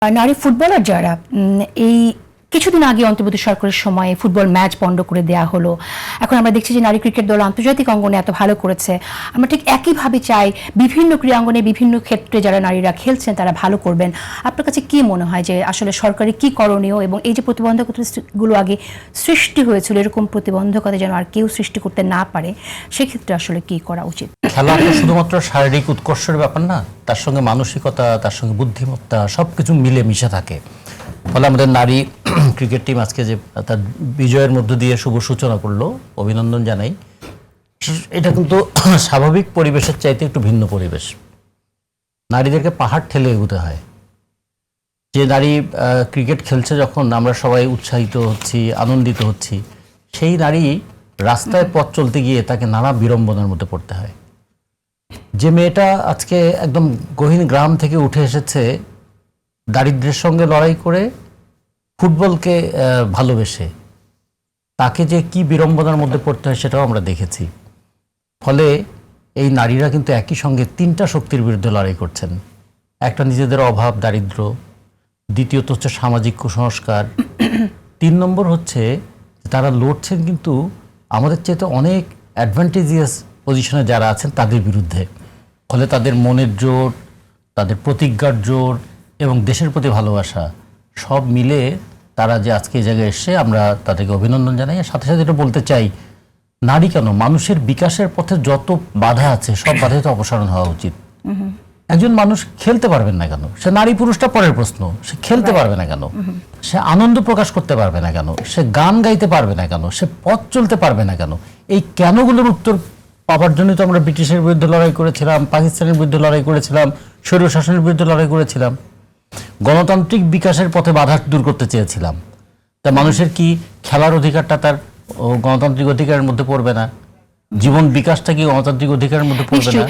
নারী ফুটবলার যারা এই কিছুদিন আগে অন্তর্বর্তী সরকারের সময়ে ফুটবল ম্যাচ বন্ধ করে দেওয়া হলো। এখন আমরা দেখছি যে নারী ক্রিকেট দল আন্তর্জাতিক অঙ্গনে এত ভালো করেছে। আমরা ঠিক একইভাবে চাই বিভিন্ন ক্রীড়াঙ্গনে বিভিন্ন ক্ষেত্রে যারা নারীরা খেলছেন তারা ভালো করবেন। আপনার কাছে কি মনে হয় যে আসলে সরকারি কি করণীয়, এবং এই যে প্রতিবন্ধকতাগুলো আগে সৃষ্টি হয়েছিল এরকম প্রতিবন্ধকতা যেন আর কেউ সৃষ্টি করতে না পারে, সেক্ষেত্রে আসলে কি করা উচিত? খেলা তো শুধুমাত্র শারীরিক উৎকর্ষের ব্যাপার না, তার সঙ্গে মানসিকতা, তার সঙ্গে বুদ্ধিমত্তা সবকিছু মিলে মিশে থাকে। ফলে আমাদের নারী ক্রিকেট টিম আজকে যে তার বিজয়ের মধ্য দিয়ে শুভ সূচনা করলো, অভিনন্দন জানাই। এটা কিন্তু স্বাভাবিক পরিবেশের চাইতে একটু ভিন্ন পরিবেশ। নারীদেরকে পাহাড় ঠেলে এগোতে হয়। যে নারী ক্রিকেট খেলছে, যখন আমরা সবাই উৎসাহিত হচ্ছি, আনন্দিত হচ্ছি, সেই নারী রাস্তায় পথ চলতে গিয়ে তাকে নানা বিড়ম্বনার মধ্যে পড়তে হয়। যে মেয়েটা আজকে একদম গহীন গ্রাম থেকে উঠে এসেছে, দারিদ্র্যের সঙ্গে লড়াই করে ফুটবলকে ভালোবেসে, তাকে যে কি বিড়ম্বনার মধ্যে পড়তে হয় সেটাও আমরা দেখেছি। ফলে এই নারীরা কিন্তু একই সঙ্গে তিনটা শক্তির বিরুদ্ধে লড়াই করছেন। একটা নিজেদের অভাব, দারিদ্র্য; দ্বিতীয়ত হচ্ছে সামাজিক কুসংস্কার; 3 নম্বর হচ্ছে তারা লড়ছেন কিন্তু আমাদের চাইতে অনেক অ্যাডভান্টেজিয়াস পজিশনে যারা আছেন তাদের বিরুদ্ধে। ফলে তাদের মনের জোর, তাদের প্রতিজ্ঞার জোর এবং দেশের প্রতি ভালোবাসা সব মিলে তারা যে আজকে এই জায়গায় এসে আমরা তাদেরকে অভিনন্দন জানাই। সাথে সাথে এটা বলতে চাই, নারী কেন, মানুষের বিকাশের পথে যত বাধা আছে সব বাধাই তো অপসারণ হওয়া উচিত। একজন মানুষ খেলতে পারবেন না কেন? সে নারী পুরুষটা পরের প্রশ্ন। সে খেলতে পারবে না কেন? সে আনন্দ প্রকাশ করতে পারবে না কেন? সে গান গাইতে পারবে না কেন? সে পথ চলতে পারবে না কেন? এই কেনগুলোর উত্তর পাওয়ার জন্যই তো আমরা ব্রিটিশের বিরুদ্ধে লড়াই করেছিলাম, পাকিস্তানের বিরুদ্ধে লড়াই করেছিলাম, স্বৈরশাসনের বিরুদ্ধে লড়াই করেছিলাম, গণতান্ত্রিক বিকাশের পথে বাধা দূর করতে চেয়েছিলাম। তা মানুষের কি খেলার অধিকারটা তার গণতান্ত্রিক অধিকারের মধ্যে পড়বে না? জীবন বিকাশটা কি গণতান্ত্রিক অধিকারের মধ্যে পড়বে না?